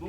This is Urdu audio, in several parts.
2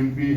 MP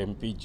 MPJ,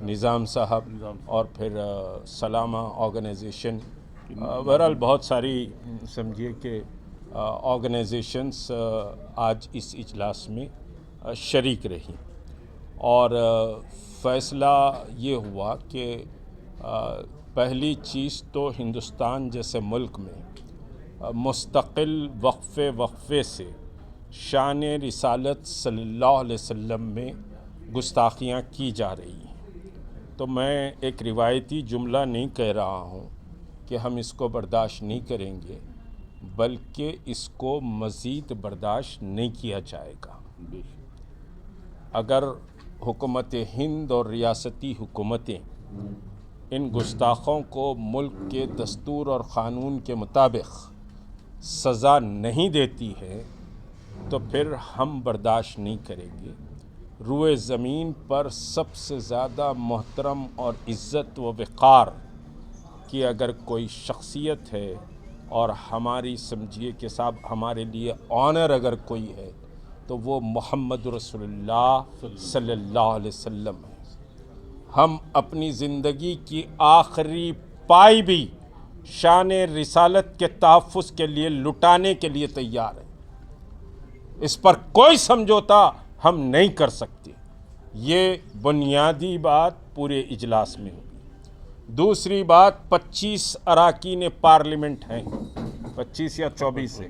نظام صاحب اور پھر سلامہ آرگنائزیشن، بہرحال بہت ساری سمجھیے کہ آرگنائزیشنز آج اس اجلاس میں شریک رہیں، اور فیصلہ یہ ہوا کہ پہلی چیز تو ہندوستان جیسے ملک میں مستقل وقفے سے شان رسالت صلی اللہ علیہ وسلم میں گستاخیاں کی جا رہی ہیں، تو میں ایک روایتی جملہ نہیں کہہ رہا ہوں کہ ہم اس کو برداشت نہیں کریں گے، بلکہ اس کو مزید برداشت نہیں کیا جائے گا۔ اگر حکومت ہند اور ریاستی حکومتیں ان گستاخوں کو ملک کے دستور اور قانون کے مطابق سزا نہیں دیتی ہے تو پھر ہم برداشت نہیں کریں گے۔ روئے زمین پر سب سے زیادہ محترم اور عزت و وقار کی اگر کوئی شخصیت ہے، اور ہماری سمجھیے کہ صاحب ہمارے لیے آنر اگر کوئی ہے تو وہ محمد رسول اللہ صلی اللہ علیہ وسلم ہے۔ ہم اپنی زندگی کی آخری پائی بھی شان رسالت کے تحفظ کے لیے لٹانے کے لیے تیار ہیں، اس پر کوئی سمجھوتا ہم نہیں کر سکتے۔ یہ بنیادی بات پورے اجلاس میں ہوگی۔ دوسری بات، 25 اراکین پارلیمنٹ ہیں، 25 یا 24 ہے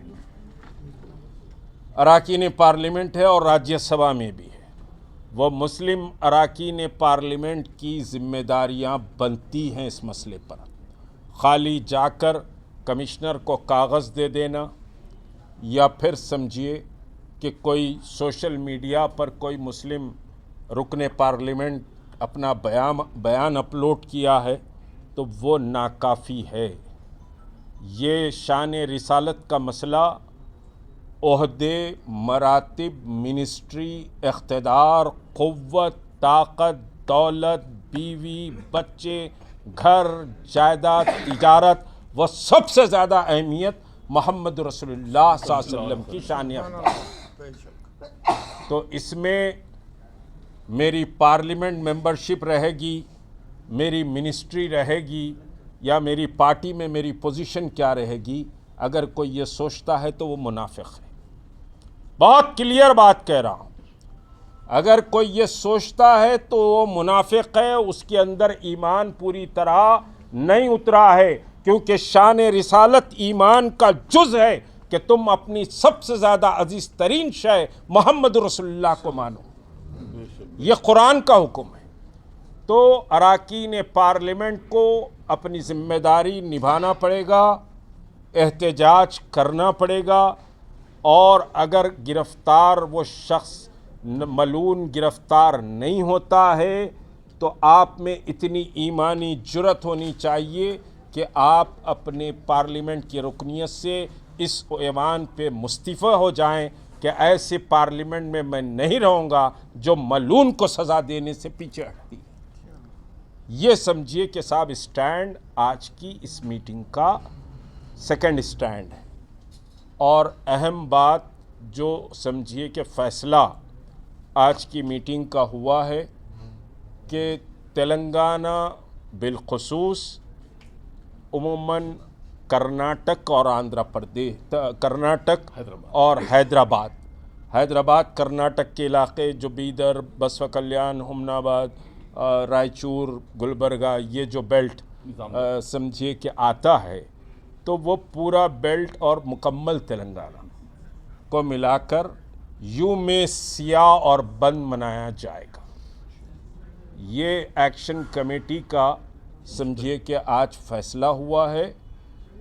اراکین پارلیمنٹ ہے، اور راجیہ سبھا میں بھی ہے۔ وہ مسلم اراکین پارلیمنٹ کی ذمہ داریاں بنتی ہیں اس مسئلے پر، خالی جا کر کمشنر کو کاغذ دے دینا، یا پھر سمجھیے کہ کوئی سوشل میڈیا پر کوئی مسلم رکن پارلیمنٹ اپنا بیان اپلوڈ کیا ہے تو وہ ناکافی ہے۔ یہ شان رسالت کا مسئلہ عہدے، مراتب، منسٹری، اقتدار، قوت، طاقت، دولت، بیوی، بچے، گھر، جائیداد، تجارت، وہ سب سے زیادہ اہمیت محمد رسول اللہ صلی اللہ علیہ وسلم کی شان افضل۔ تو اس میں میری پارلیمنٹ ممبرشپ رہے گی، میری منسٹری رہے گی، یا میری پارٹی میں میری پوزیشن کیا رہے گی، اگر کوئی یہ سوچتا ہے تو وہ منافق ہے۔ بہت کلیئر بات کہہ رہا ہوں، اگر کوئی یہ سوچتا ہے تو وہ منافق ہے، اس کے اندر ایمان پوری طرح نہیں اترا ہے، کیونکہ شان رسالت ایمان کا جز ہے کہ تم اپنی سب سے زیادہ عزیز ترین شے محمد رسول اللہ کو مانو۔ یہ قرآن کا حکم ہے۔ تو اراکین پارلیمنٹ کو اپنی ذمہ داری نبھانا پڑے گا، احتجاج کرنا پڑے گا، اور اگر گرفتار وہ شخص ملعون گرفتار نہیں ہوتا ہے تو آپ میں اتنی ایمانی جرأت ہونی چاہیے کہ آپ اپنے پارلیمنٹ کی رکنیت سے اس ایوان پہ مستعفی ہو جائیں کہ ایسے پارلیمنٹ میں میں نہیں رہوں گا جو ملعون کو سزا دینے سے پیچھے ہٹتی ہے۔ یہ سمجھیے کہ صاحب اسٹینڈ آج کی اس میٹنگ کا سیکنڈ اسٹینڈ ہے، اور اہم بات جو سمجھیے کہ فیصلہ آج کی میٹنگ کا ہوا ہے کہ تلنگانہ بالخصوص، عموماً کرناٹک اور آندھرا پردیش، کرناٹک اور حیدرآباد کرناٹک کے علاقے جو بیدر، بسوا کلیان، ہمناباد، رائچور، گلبرگہ، یہ جو بیلٹ سمجھیے کہ آتا ہے، تو وہ پورا بیلٹ اور مکمل تلنگانہ کو ملا کر یوں میں سیاہ اور بند منایا جائے گا۔ یہ ایکشن کمیٹی کا سمجھیے کہ آج فیصلہ ہوا ہے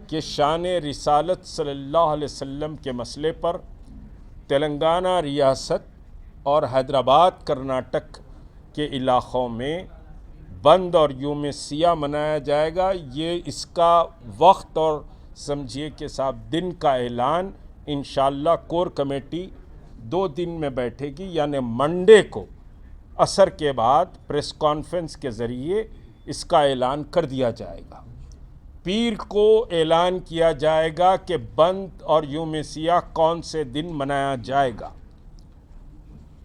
کہ شان رسالت صلی اللہ علیہ وسلم کے مسئلے پر تلنگانہ ریاست اور حیدرآباد کرناٹک کے علاقوں میں بند اور یوم سیاہ منایا جائے گا۔ یہ اس کا وقت اور سمجھیے کہ صاحب دن کا اعلان انشاءاللہ کور کمیٹی 2 دن میں بیٹھے گی، یعنی منڈے کو عصر کے بعد پریس کانفرنس کے ذریعے اس کا اعلان کر دیا جائے گا۔ پیر کو اعلان کیا جائے گا کہ بند اور یوم سیاہ کون سے دن منایا جائے گا۔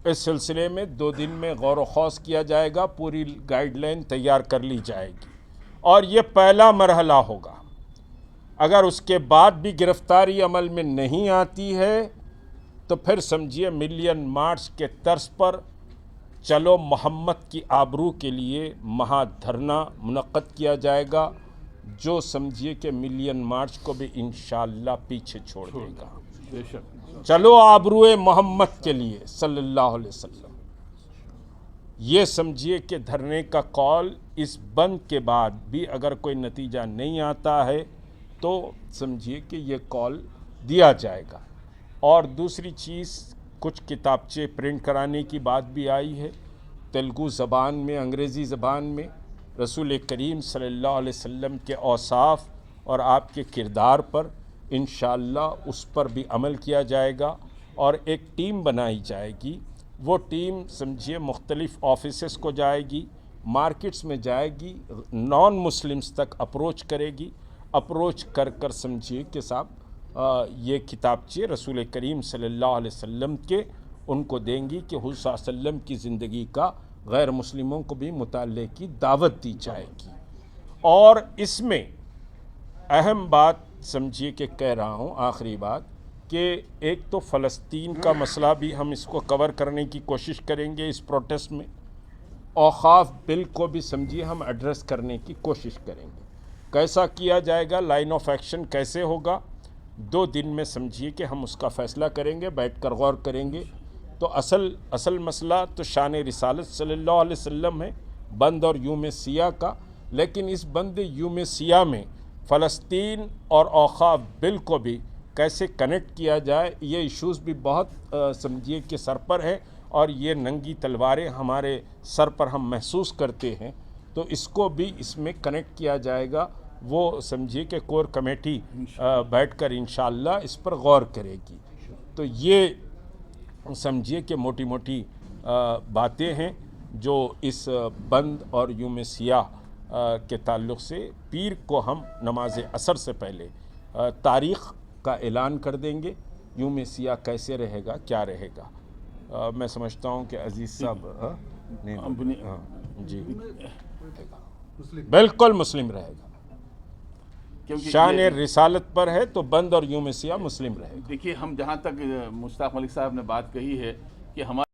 اس سلسلے میں 2 دن میں غور و خوض کیا جائے گا، پوری گائیڈ لائن تیار کر لی جائے گی، اور یہ پہلا مرحلہ ہوگا۔ اگر اس کے بعد بھی گرفتاری عمل میں نہیں آتی ہے تو پھر سمجھیے ملین مارچ کے طرز پر چلو محمد کی آبرو کے لیے مہا دھرنا منعقد کیا جائے گا، جو سمجھیے کہ ملین مارچ کو بھی انشاءاللہ پیچھے چھوڑ دے گا۔ بے شک چلو آبروئے محمد کے لیے صلی اللہ علیہ وسلم، یہ سمجھیے کہ دھرنے کا قول اس بند کے بعد بھی اگر کوئی نتیجہ نہیں آتا ہے تو سمجھیے کہ یہ قول دیا جائے گا۔ اور دوسری چیز، کچھ کتابچے پرنٹ کرانے کی بات بھی آئی ہے، تیلگو زبان میں، انگریزی زبان میں رسول کریم صلی اللہ علیہ وسلم کے اوصاف اور آپ کے کردار پر انشاءاللہ اس پر بھی عمل کیا جائے گا، اور ایک ٹیم بنائی جائے گی۔ وہ ٹیم سمجھیے مختلف آفیسز کو جائے گی، مارکیٹس میں جائے گی، نان مسلمز تک اپروچ کرے گی، اپروچ کر کر سمجھیے کہ صاحب یہ کتابچے رسول کریم صلی اللہ علیہ وسلم کے ان کو دیں گی کہ حضور صلی اللہ علیہ وسلم کی زندگی کا غیر مسلموں کو بھی مطالعے کی دعوت دی جائے گی۔ اور اس میں اہم بات سمجھیے کہ کہہ رہا ہوں، آخری بات، کہ ایک تو فلسطین کا مسئلہ بھی ہم اس کو کور کرنے کی کوشش کریں گے اس پروٹیسٹ میں، اوقاف بل کو بھی سمجھیے ہم ایڈریس کرنے کی کوشش کریں گے۔ کیسا کیا جائے گا، لائن آف ایکشن کیسے ہوگا، 2 دن میں سمجھیے کہ ہم اس کا فیصلہ کریں گے، بیٹھ کر غور کریں گے۔ تو اصل مسئلہ تو شان رسالت صلی اللہ علیہ وسلم ہے، بند اور یوم سیاہ کا، لیکن اس بند یوم سیاہ میں فلسطین اور اوقاف بل کو بھی کیسے کنیکٹ کیا جائے، یہ ایشوز بھی بہت سمجھیے کہ سر پر ہے، اور یہ ننگی تلواریں ہمارے سر پر ہم محسوس کرتے ہیں، تو اس کو بھی اس میں کنیکٹ کیا جائے گا۔ وہ سمجھیے کہ کور کمیٹی بیٹھ کر انشاءاللہ اس پر غور کرے گی۔ تو یہ سمجھیے کہ موٹی موٹی باتیں ہیں جو اس بند اور یوم سیاہ کے تعلق سے پیر کو ہم نماز عصر سے پہلے تاریخ کا اعلان کر دیں گے، یوم سیاہ کیسے رہے گا، کیا رہے گا۔ میں سمجھتا ہوں کہ عزیز صاحب جی بالکل مسلم رہے گا، کیونکہ شان رسالت پر ہے تو بند اور یوم سیاہ مسلم رہے گا۔ دیکھیے، ہم جہاں تک مشتاق ملک صاحب نے بات کہی ہے کہ ہمارے